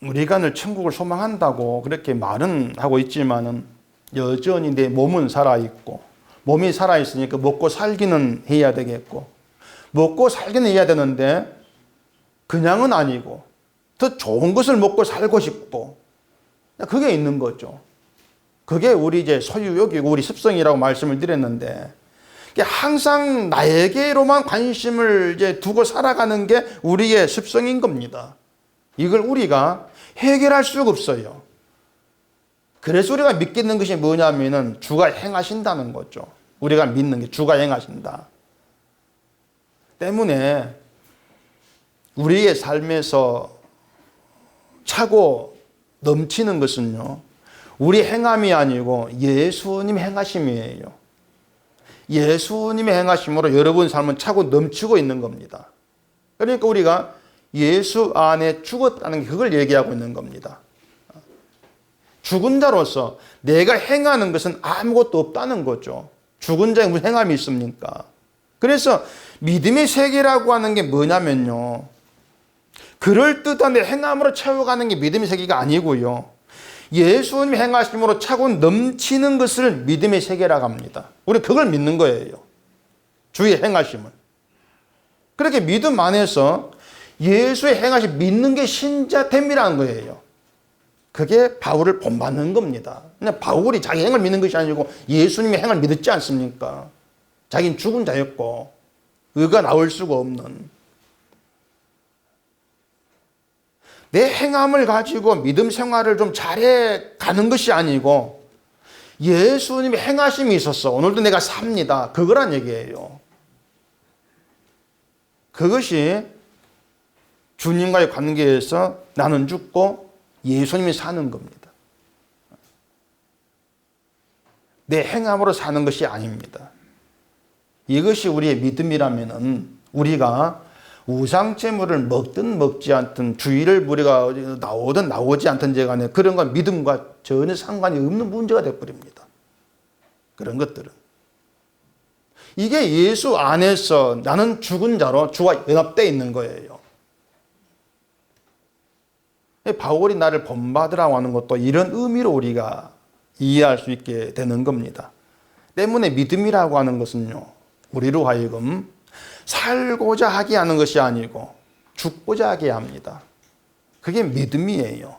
우리가 늘 천국을 소망한다고 그렇게 말은 하고 있지만은 여전히 내 몸은 살아있고 몸이 살아있으니까 먹고 살기는 해야 되겠고 먹고 살기는 해야 되는데 그냥은 아니고 더 좋은 것을 먹고 살고 싶고 그게 있는 거죠. 그게 우리 이제 소유욕이고 우리 습성이라고 말씀을 드렸는데 항상 나에게로만 관심을 이제 두고 살아가는 게 우리의 습성인 겁니다. 이걸 우리가 해결할 수가 없어요. 그래서 우리가 믿겠는 것이 뭐냐면은 주가 행하신다는 거죠. 우리가 믿는 게 주가 행하신다. 때문에 우리의 삶에서 차고 넘치는 것은요, 우리 행함이 아니고 예수님 행하심이에요. 예수님의 행하심으로 여러분 삶은 차고 넘치고 있는 겁니다. 그러니까 우리가 예수 안에 죽었다는 게 그걸 얘기하고 있는 겁니다. 죽은 자로서 내가 행하는 것은 아무것도 없다는 거죠. 죽은 자에 무슨 행함이 있습니까? 그래서 믿음의 세계라고 하는 게 뭐냐면요, 그럴듯한 내 행함으로 채워가는 게 믿음의 세계가 아니고요, 예수님이 행하심으로 차고 넘치는 것을 믿음의 세계라고 합니다. 우리 그걸 믿는 거예요. 주의 행하심을. 그렇게 믿음 안에서 예수의 행하심 믿는 게 신자됨이라는 거예요. 그게 바울을 본받는 겁니다. 그냥 바울이 자기 행을 믿는 것이 아니고 예수님의 행을 믿었지 않습니까? 자기는 죽은 자였고 의가 나올 수가 없는. 내 행함을 가지고 믿음 생활을 좀 잘해 가는 것이 아니고 예수님의 행하심이 있었어. 오늘도 내가 삽니다. 그거란 얘기예요. 그것이 주님과의 관계에서 나는 죽고 예수님이 사는 겁니다. 내 행함으로 사는 것이 아닙니다. 이것이 우리의 믿음이라면은 우리가 우상제물을 먹든 먹지 않든 주일을 우리가 나오든 나오지 않든 간에 그런 건 믿음과 전혀 상관이 없는 문제가 되어버립니다. 그런 것들은. 이게 예수 안에서 나는 죽은 자로 주와 연합되어 있는 거예요. 바울이 나를 본받으라고 하는 것도 이런 의미로 우리가 이해할 수 있게 되는 겁니다. 때문에 믿음이라고 하는 것은요, 우리로 하여금 살고자 하게 하는 것이 아니고 죽고자 하게 합니다. 그게 믿음이에요.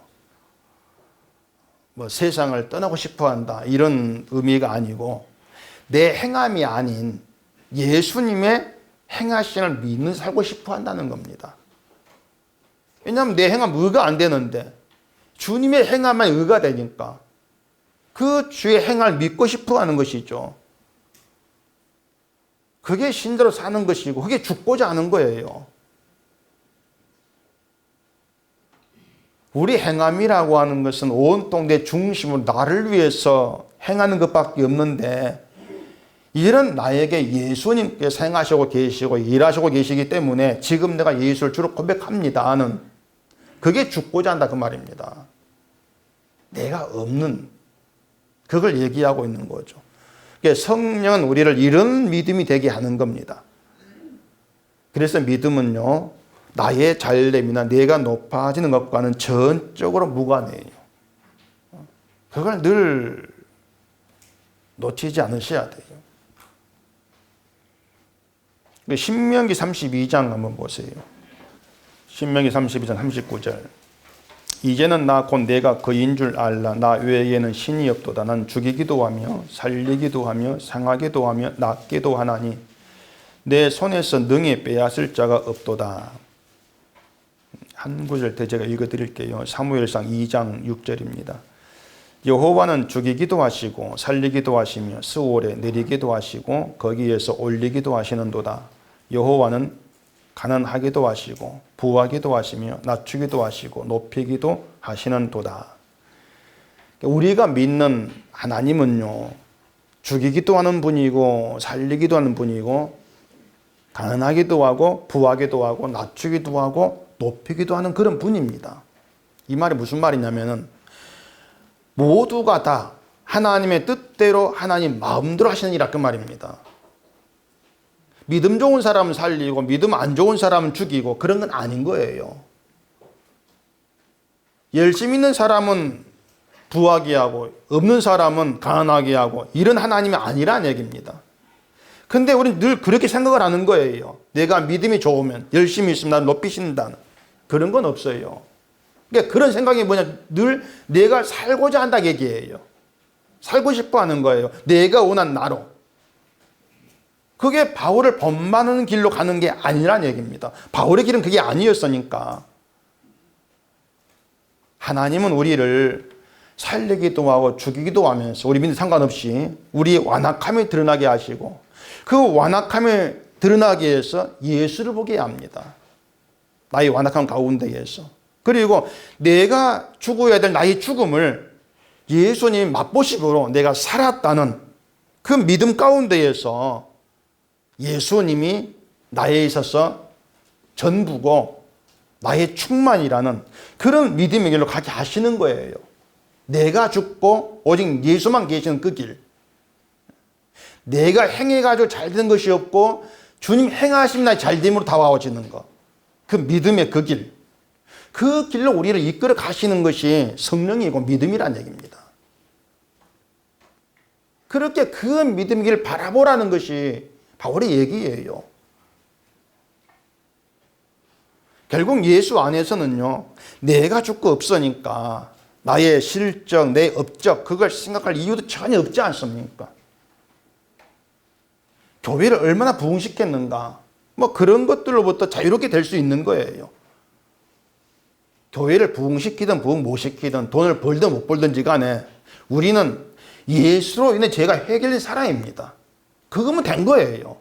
뭐 세상을 떠나고 싶어 한다 이런 의미가 아니고 내 행함이 아닌 예수님의 행하심을 믿는 살고 싶어 한다는 겁니다. 왜냐하면 내 행함 의가 안 되는데 주님의 행함만 의가 되니까 그 주의 행함을 믿고 싶어 하는 것이죠. 그게 신자로 사는 것이고 그게 죽고자 하는 거예요. 우리 행함이라고 하는 것은 온통 내 중심으로 나를 위해서 행하는 것밖에 없는데 이런 나에게 예수님께서 행하시고 계시고 일하시고 계시기 때문에 지금 내가 예수를 주로 고백합니다 하는 그게 죽고자 한다 그 말입니다. 내가 없는 그걸 얘기하고 있는 거죠. 성령은 우리를 이런 믿음이 되게 하는 겁니다. 그래서 믿음은요, 나의 잘됨이나 내가 높아지는 것과는 전적으로 무관해요. 그걸 늘 놓치지 않으셔야 돼요. 신명기 32장 한번 보세요. 신명기 32장 39절. 이제는 나 곧 내가 그인 줄 알라. 나 외에는 신이 없도다. 난 죽이기도 하며 살리기도 하며 상하기도 하며 낫기도 하나니 내 손에서 능히 빼앗을 자가 없도다. 한 구절 더 제가 읽어드릴게요. 사무엘상 2장 6절입니다. 여호와는 죽이기도 하시고 살리기도 하시며 스올에 내리기도 하시고 거기에서 올리기도 하시는도다. 여호와는 가난하기도 하시고 부하기도 하시며 낮추기도 하시고 높이기도 하시는도다. 우리가 믿는 하나님은요, 죽이기도 하는 분이고 살리기도 하는 분이고 가난하기도 하고 부하기도 하고 낮추기도 하고 높이기도 하는 그런 분입니다. 이 말이 무슨 말이냐면은 모두가 다 하나님의 뜻대로 하나님 마음대로 하시는 일이라 그 말입니다. 믿음 좋은 사람은 살리고 믿음 안 좋은 사람은 죽이고 그런 건 아닌 거예요. 열심히 있는 사람은 부하게 하고 없는 사람은 가난하게 하고 이런 하나님이 아니라는 얘기입니다. 근데 우리는 늘 그렇게 생각을 하는 거예요. 내가 믿음이 좋으면 열심히 있으면 나를 높이신다는 그런 건 없어요. 그러니까 그런 생각이 뭐냐, 늘 내가 살고자 한다 얘기예요. 살고 싶어 하는 거예요. 내가 원한 나로. 그게 바울을 본받는 길로 가는 게 아니란 얘기입니다. 바울의 길은 그게 아니었으니까. 하나님은 우리를 살리기도 하고 죽이기도 하면서 우리 믿음 상관없이 우리의 완악함이 드러나게 하시고 그 완악함이 드러나게 해서 예수를 보게 합니다. 나의 완악함 가운데에서. 그리고 내가 죽어야 될 나의 죽음을 예수님 맛보시고 내가 살았다는 그 믿음 가운데에서 예수님이 나에 있어서 전부고 나의 충만이라는 그런 믿음의 길로 가게 하시는 거예요. 내가 죽고 오직 예수만 계시는 그 길. 내가 행해가지고 잘 되는 것이 없고 주님 행하시면 나의 잘됨으로 다가오시는 것. 그 믿음의 그 길. 그 길로 우리를 이끌어 가시는 것이 성령이고 믿음이라는 얘기입니다. 그렇게 그 믿음의 길을 바라보라는 것이 바울의 얘기예요. 결국 예수 안에서는요, 내가 죽고 없으니까 나의 실적, 내 업적, 그걸 생각할 이유도 전혀 없지 않습니까? 교회를 얼마나 부흥시켰는가, 뭐 그런 것들로부터 자유롭게 될 수 있는 거예요. 교회를 부흥시키든 부흥 못 시키든 돈을 벌든 못 벌든지 간에 우리는 예수로 인해 죄가 해결된 사람입니다. 그거면 된 거예요.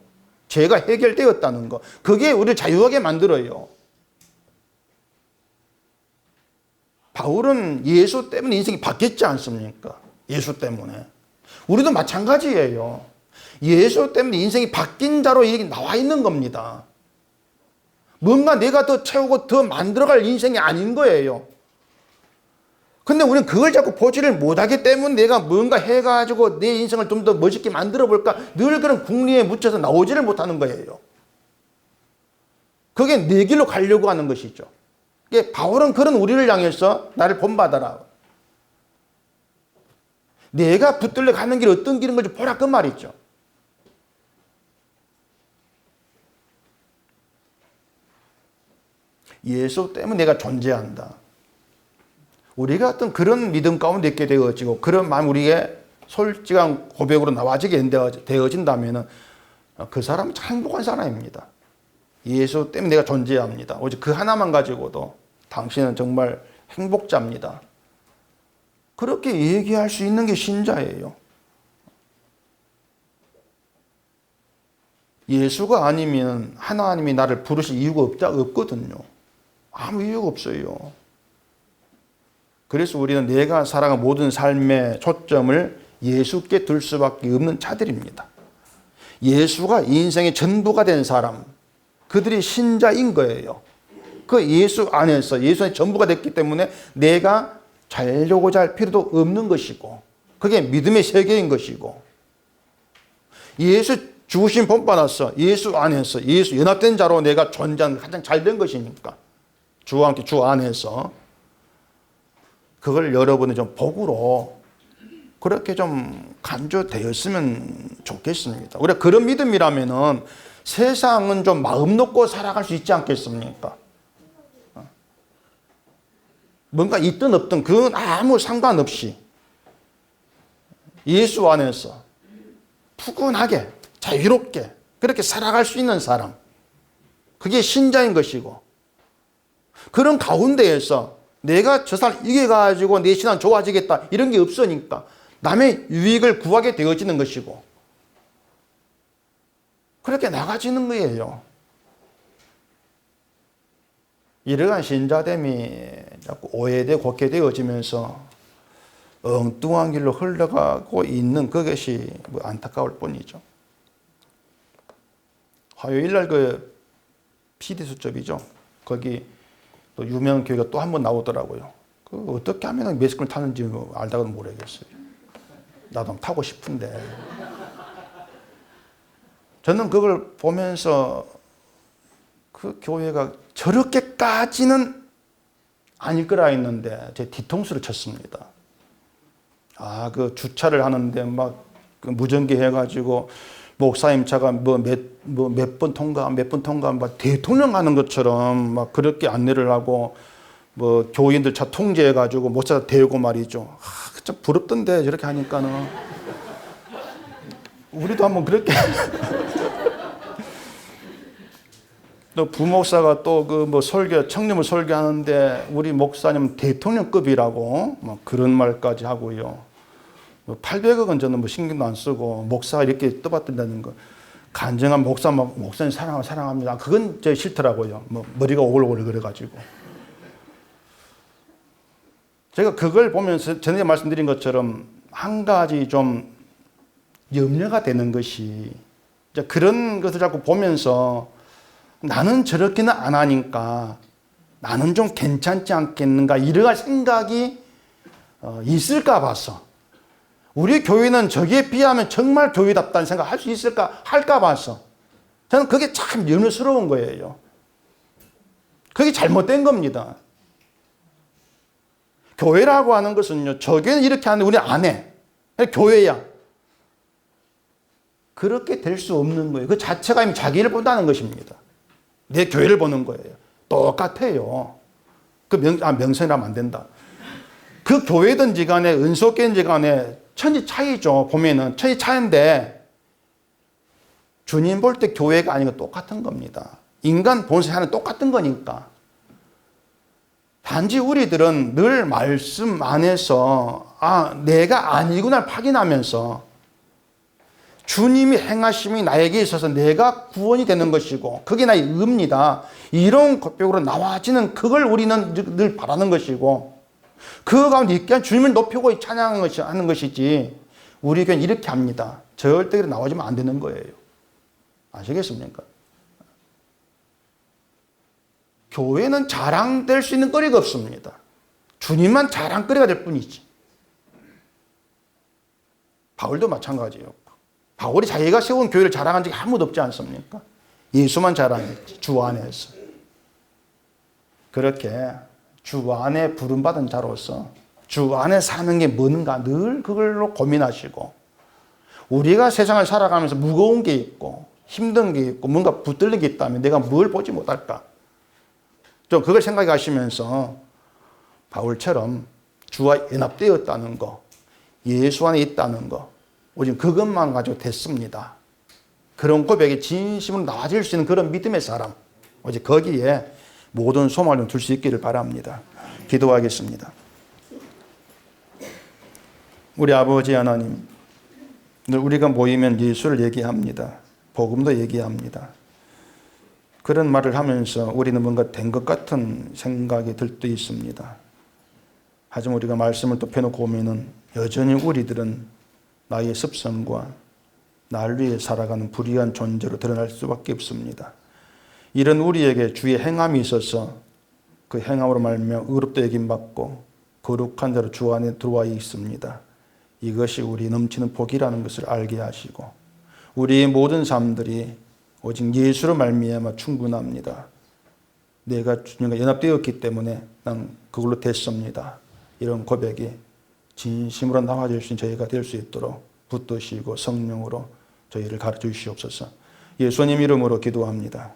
죄가 해결되었다는 거. 그게 우리를 자유하게 만들어요. 바울은 예수 때문에 인생이 바뀌었지 않습니까? 예수 때문에. 우리도 마찬가지예요. 예수 때문에 인생이 바뀐 자로 여기 나와 있는 겁니다. 뭔가 내가 더 채우고 더 만들어갈 인생이 아닌 거예요. 근데 우리는 그걸 자꾸 보지를 못하기 때문에 내가 뭔가 해가지고 내 인생을 좀 더 멋있게 만들어 볼까 늘 그런 궁리에 묻혀서 나오지를 못하는 거예요. 그게 내 길로 가려고 하는 것이죠. 바울은 그런 우리를 향해서 나를 본받아라. 내가 붙들려 가는 길 어떤 길인 건지 보라 그 말이죠. 예수 때문에 내가 존재한다. 우리가 어떤 그런 믿음 가운데 있게 되어지고 그런 마음 우리의 솔직한 고백으로 나와지게 되어진다면 그 사람은 참 행복한 사람입니다. 예수 때문에 내가 존재합니다. 오직 그 하나만 가지고도 당신은 정말 행복자입니다. 그렇게 얘기할 수 있는 게 신자예요. 예수가 아니면 하나님이 나를 부르실 이유가 없거든요. 아무 이유가 없어요. 그래서 우리는 내가 살아간 모든 삶의 초점을 예수께 둘 수밖에 없는 자들입니다. 예수가 인생의 전부가 된 사람, 그들이 신자인 거예요. 그 예수 안에서 예수의 전부가 됐기 때문에 내가 자려고자 할 필요도 없는 것이고 그게 믿음의 세계인 것이고 예수 죽으신 본받아서 예수 안에서 예수 연합된 자로 내가 존재하는 가장 잘된 것이니까 주와 함께 주 안에서 그걸 여러분의 좀 복으로 그렇게 좀 간주되었으면 좋겠습니다. 우리가 그런 믿음이라면은 세상은 좀 마음 놓고 살아갈 수 있지 않겠습니까? 뭔가 있든 없든 그건 아무 상관없이 예수 안에서 푸근하게 자유롭게 그렇게 살아갈 수 있는 사람, 그게 신자인 것이고 그런 가운데에서 내가 저 사람 이겨가지고 내 신앙 좋아지겠다 이런 게 없으니까 남의 유익을 구하게 되어지는 것이고 그렇게 나가지는 거예요. 이러한 신자됨이 자꾸 오해되고 곱게 되어지면서 엉뚱한 길로 흘러가고 있는 그것이 안타까울 뿐이죠. 화요일날 그 PD수첩이죠. 거기 또 유명한 교회가 또 한 번 나오더라고요. 그 어떻게 하면 매스컴을 타는지 알다가도 모르겠어요. 나도 타고 싶은데. 저는 그걸 보면서 그 교회가 저렇게까지는 아닐 거라 했는데 제 뒤통수를 쳤습니다. 그 주차를 하는데 막 그 무전기 해가지고 목사님 차가 몇 번 통과 막 대통령 하는 것처럼 막 그렇게 안내를 하고 뭐 교인들 차 통제해가지고 목사 대고 말이죠. 참 부럽던데 저렇게 하니까는 우리도 한번 그렇게 또 부목사가 또 그 뭐 청렴을 설교하는데 우리 목사님 대통령급이라고 뭐 그런 말까지 하고요. 800억 원 저는 뭐 신경도 안 쓰고 목사 이렇게 떠받든다는 거. 간증한 목사님 사랑합니다. 그건 저 싫더라고요. 뭐 머리가 오글오글 그래가지고. 제가 그걸 보면서 전에 말씀드린 것처럼 한 가지 좀 염려가 되는 것이 그런 것을 자꾸 보면서 나는 저렇게는 안 하니까 나는 좀 괜찮지 않겠는가 이러한 생각이 있을까 봐서 우리 교회는 저기에 비하면 정말 교회답다는 생각 할 수 있을까 할까 봐서 저는 그게 참 염려스러운 거예요. 그게 잘못된 겁니다. 교회라고 하는 것은요, 저기는 이렇게 하는데 우리 안 해. 교회야. 그렇게 될 수 없는 거예요. 그 자체가 이미 자기를 본다는 것입니다. 내 교회를 보는 거예요. 똑같아요. 명성이라면 안 된다. 그 교회든지 간에 은속교인지 간에 천지 차이죠. 보면은 천지 차이인데 주님 볼 때 교회가 아닌 건 똑같은 겁니다. 인간 본성이 하는 똑같은 거니까. 단지 우리들은 늘 말씀 안에서 내가 아니구나 확인하면서 주님이 행하심이 나에게 있어서 내가 구원이 되는 것이고 그게 나의 의입니다. 이런 고백으로 나와지는 그걸 우리는 늘 바라는 것이고 그 가운데 있게 한 주님을 높이고 찬양하는 것이지 우리 교회는 이렇게 합니다. 절대 나와지면 안 되는 거예요. 아시겠습니까? 교회는 자랑될 수 있는 거리가 없습니다. 주님만 자랑거리가 될 뿐이지. 바울도 마찬가지였고, 바울이 자기가 세운 교회를 자랑한 적이 아무도 없지 않습니까? 예수만 자랑했지, 주 안에서. 그렇게 주 안에 부름받은 자로서 주 안에 사는 게 뭔가 늘 그걸로 고민하시고, 우리가 세상을 살아가면서 무거운 게 있고 힘든 게 있고 뭔가 붙들린 게 있다면 내가 뭘 보지 못할까? 좀 그걸 생각해 가시면서 바울처럼 주와 연합되었다는 거, 예수 안에 있다는 거, 오직 그것만 가지고 됐습니다. 그런 고백에 진심으로 나아질 수 있는 그런 믿음의 사람, 오직 거기에 모든 소망을 둘 수 있기를 바랍니다. 기도하겠습니다. 우리 아버지 하나님, 늘 우리가 모이면 예수를 얘기합니다. 복음도 얘기합니다. 그런 말을 하면서 우리는 뭔가 된 것 같은 생각이 들 때 있습니다. 하지만 우리가 말씀을 또 펴놓고 보면은 여전히 우리들은 나의 습성과 날 위해 살아가는 불의한 존재로 드러날 수밖에 없습니다. 이런 우리에게 주의 행함이 있어서 그 행함으로 말미암아 의롭다 여김받고 거룩한 자로 주 안에 들어와 있습니다. 이것이 우리 넘치는 복이라는 것을 알게 하시고 우리의 모든 삶들이 오직 예수로 말미암아 충분합니다. 내가 주님과 연합되었기 때문에 난 그걸로 됐습니다. 이런 고백이 진심으로 나와질 수 있는 저희가 될 수 있도록 붙드시고 성령으로 저희를 가르쳐 주시옵소서. 예수님 이름으로 기도합니다.